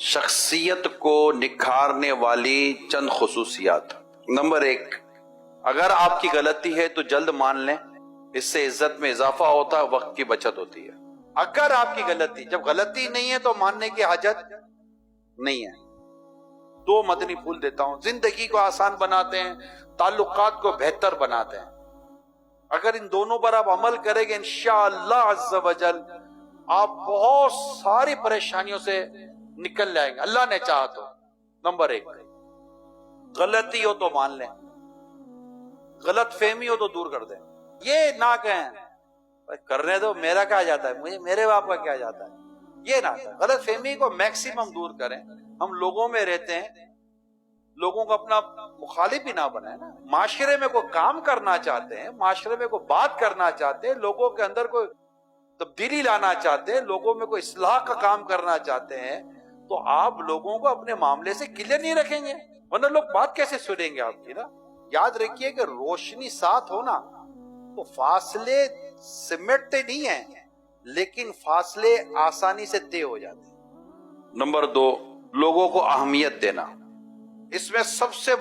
شخصیت کو نکھارنے والی چند خصوصیات۔ نمبر 1، اگر آپ کی غلطی ہے تو جلد مان لیں، اس سے عزت میں اضافہ ہوتا ہے، وقت کی بچت ہوتی ہے۔ اگر آپ کی غلطی، جب غلطی نہیں ہے تو ماننے کی حاجت نہیں ہے۔ 2 مدنی پھول دیتا ہوں، زندگی کو آسان بناتے ہیں، تعلقات کو بہتر بناتے ہیں۔ اگر ان دونوں پر آپ عمل کریں گے انشاءاللہ عز و جل آپ بہت ساری پریشانیوں سے نکل جائیں گے، اللہ نے چاہا تو۔ نمبر 1، غلطی ہو تو مان لیں، غلط فہمی ہو تو دور کر دیں۔ یہ نہ کہیں کرنے دو، میرا کیا جاتا ہے، مجھے میرے باپ کا کیا جاتا ہے، یہ نہ کہیں۔ غلط فہمی کو میکسیمم دور کریں۔ ہم لوگوں میں رہتے ہیں، لوگوں کو اپنا مخالف ہی نہ بنائیں نا۔ معاشرے میں کوئی کام کرنا چاہتے ہیں، معاشرے میں کوئی بات کرنا چاہتے ہیں، لوگوں کے اندر کوئی تبدیلی لانا چاہتے ہیں، لوگوں میں کوئی اصلاح کا کام کرنا چاہتے ہیں، تو آپ لوگوں کو اپنے معاملے سے کلیئر نہیں رکھیں گے، ورنہ لوگ بات کیسے سنیں گے آپ کی نا۔ یاد رکھیے کہ روشنی ساتھ ہونا تو فاصلے سمٹتے نہیں ہیں، لیکن فاصلے آسانی سے طے ہو جاتے ہیں۔ نمبر 2، لوگوں کو اہمیت دینا۔ اس میں سب سے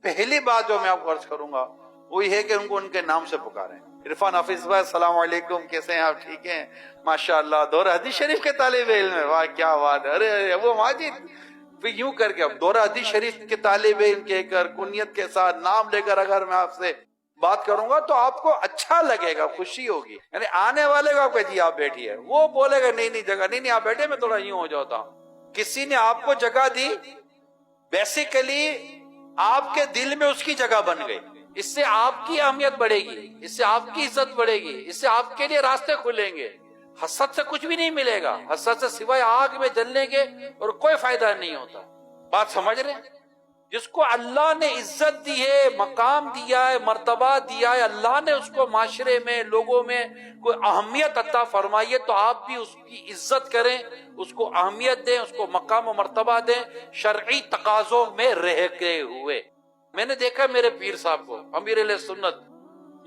پہلی بات جو میں آپ کو عرض کروں گا وہی ہے کہ ان کو ان کے نام سے پکاریں۔ عرفان حافظ بھائی السلام علیکم، کیسے ہیں آپ؟ ٹھیک ہیں ماشاءاللہ، دورہ حدیث شریف کے طالب علم ہے، واہ کیا بات ہے، ارے وہ ماجد پھر یوں کر کے اب دورہ حدیث شریف کے طالب علم کہہ کر کنیت کے ساتھ نام لے کر اگر میں آپ سے بات کروں گا تو آپ کو اچھا لگے گا، خوشی ہوگی۔ یعنی آنے والے کو آپ کہ جی آپ بیٹھیے، وہ بولے گا نہیں جگہ نہیں آپ بیٹھے، میں تھوڑا یوں ہو جاتا ہوں۔ کسی نے آپ کو جگہ دی، بیسیکلی آپ کے دل میں اس کی جگہ بن گئی، اس سے آپ کی اہمیت بڑھے گی، اس سے آپ کی عزت بڑھے گی، اس سے آپ کے لیے راستے کھلیں گے۔ حسد سے کچھ بھی نہیں ملے گا، حسد سے سوائے آگ میں جلنے کے اور کوئی فائدہ نہیں ہوتا۔ بات سمجھ رہے ہیں؟ جس کو اللہ نے عزت دی ہے، مقام دیا ہے، مرتبہ دیا ہے، اللہ نے اس کو معاشرے میں، لوگوں میں کوئی اہمیت عطا فرمائی ہے، تو آپ بھی اس کی عزت کریں، اس کو اہمیت دیں، اس کو مقام و مرتبہ دیں، شرعی تقاضوں میں رہتے ہوئے۔ میں نے دیکھا میرے پیر صاحب کو، امیر اہل سنت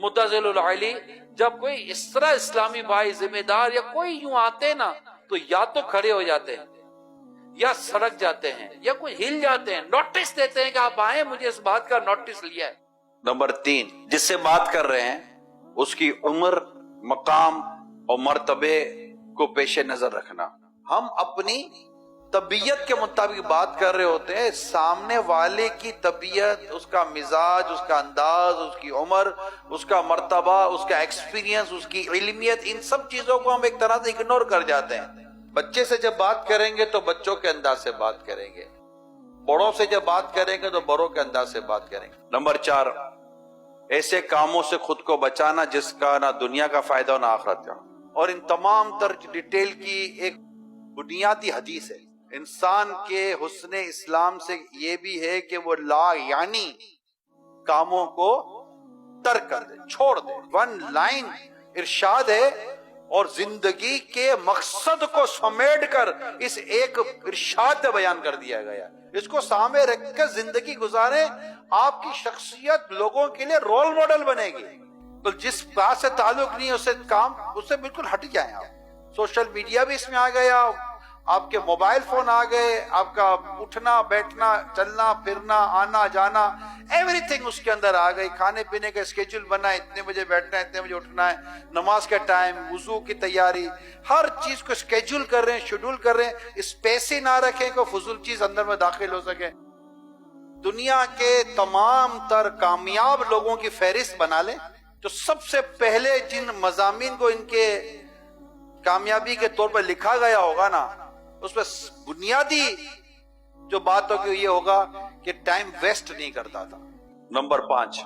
متزل العلی، جب کوئی اس طرح اسلامی بھائی ذمہ دار یا کوئی یوں آتے نا تو یا تو کھڑے ہو جاتے ہیں یا سڑک جاتے ہیں یا کوئی ہل جاتے ہیں، نوٹس دیتے ہیں کہ آپ آئیں، مجھے اس بات کا نوٹس لیا ہے۔ نمبر 3، جس سے بات کر رہے ہیں اس کی عمر، مقام اور مرتبے کو پیش نظر رکھنا۔ ہم اپنی طبیعت کے مطابق بات کر رہے ہوتے ہیں، سامنے والے کی طبیعت، اس کا مزاج، اس کا انداز، اس کی عمر، اس کا مرتبہ، اس کا ایکسپیرینس، اس کی علمیت، ان سب چیزوں کو ہم ایک طرح سے اگنور کر جاتے ہیں۔ بچے سے جب بات کریں گے تو بچوں کے انداز سے بات کریں گے، بڑوں سے جب بات کریں گے تو بڑوں کے انداز سے بات کریں گے۔ نمبر 4، ایسے کاموں سے خود کو بچانا جس کا نہ دنیا کا فائدہ نہ آخرت کا۔ اور ان تمام تر ڈیٹیل کی ایک بنیادی حدیث ہے۔ انسان کے حسن اسلام سے یہ بھی ہے کہ وہ لا یعنی کاموں کو ترک کر دے، چھوڑ دے۔ 1 لائن ارشاد ہے اور زندگی کے مقصد کو سمیٹ کر اس ایک ارشاد میں بیان کر دیا گیا۔ اس کو سامنے رکھ کر زندگی گزاریں، آپ کی شخصیت لوگوں کے لیے رول ماڈل بنے گی۔ تو جس بات سے تعلق نہیں اس سے بالکل ہٹ جائیں آپ۔ سوشل میڈیا بھی اس میں آ گیا، آپ کے موبائل فون آ گئے، آپ کا اٹھنا بیٹھنا چلنا پھرنا آنا جانا ایوری تھنگ اس کے اندر آ گئی۔ کھانے پینے کا اسکیڈول بنا ہے، اتنے بجے بیٹھنا ہے، اتنے بجے اٹھنا ہے، نماز کا ٹائم، وضو کی تیاری، ہر چیز کو اسکیڈول کر رہے ہیں، شیڈول کر رہے ہیں۔ اسپیس ہی نہ رکھیں کہ فضول چیز اندر میں داخل ہو سکے۔ دنیا کے تمام تر کامیاب لوگوں کی فہرست بنا لیں، جو سب سے پہلے جن مضامین کو ان کے کامیابی کے طور پر لکھا گیا ہوگا نا، اس میں بنیادی جو بات ہوگی یہ ہوگا کہ ٹائم ویسٹ نہیں کرتا تھا۔ نمبر 5،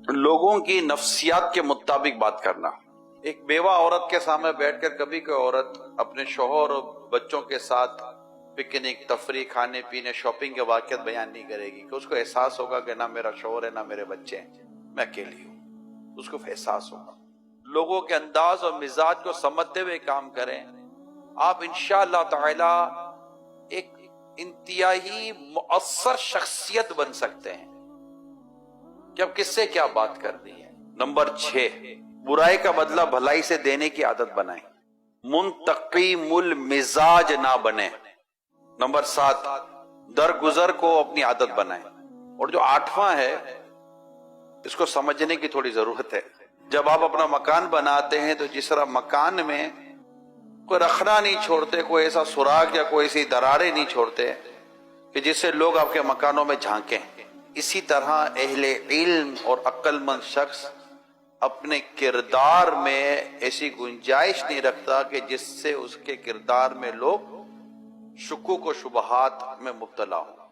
لوگوں کی نفسیات کے مطابق بات کرنا۔ ایک بیوہ عورت کے سامنے بیٹھ کر کبھی کوئی عورت اپنے شوہر اور بچوں کے ساتھ پکنک، تفریح، کھانے پینے، شاپنگ کے واقعات بیان نہیں کرے گی کہ اس کو احساس ہوگا کہ نہ میرا شوہر ہے نہ میرے بچے ہیں، میں اکیلی ہوں، اس کو احساس ہوگا۔ لوگوں کے انداز اور مزاج کو سمجھتے ہوئے کام کریں، آپ انشاءاللہ تعالی ایک انتہائی مؤثر شخصیت بن سکتے ہیں کہ اب کس سے کیا بات کرنی ہے۔ نمبر 6، برائی کا بدلہ بھلائی سے دینے کی عادت بنائیں، منتقم المزاج نہ بنیں۔ نمبر 7، درگزر کو اپنی عادت بنائیں۔ اور جو 8واں ہے، اس کو سمجھنے کی تھوڑی ضرورت ہے۔ جب آپ اپنا مکان بناتے ہیں تو جس طرح مکان میں کوئی رخنا نہیں چھوڑتے، کوئی ایسا سوراخ یا کوئی ایسی دراریں نہیں چھوڑتے کہ جس سے لوگ آپ کے مکانوں میں جھانکیں، اسی طرح اہل علم اور عقل مند شخص اپنے کردار میں ایسی گنجائش نہیں رکھتا کہ جس سے اس کے کردار میں لوگ شکوک و شبہات میں مبتلا ہوں۔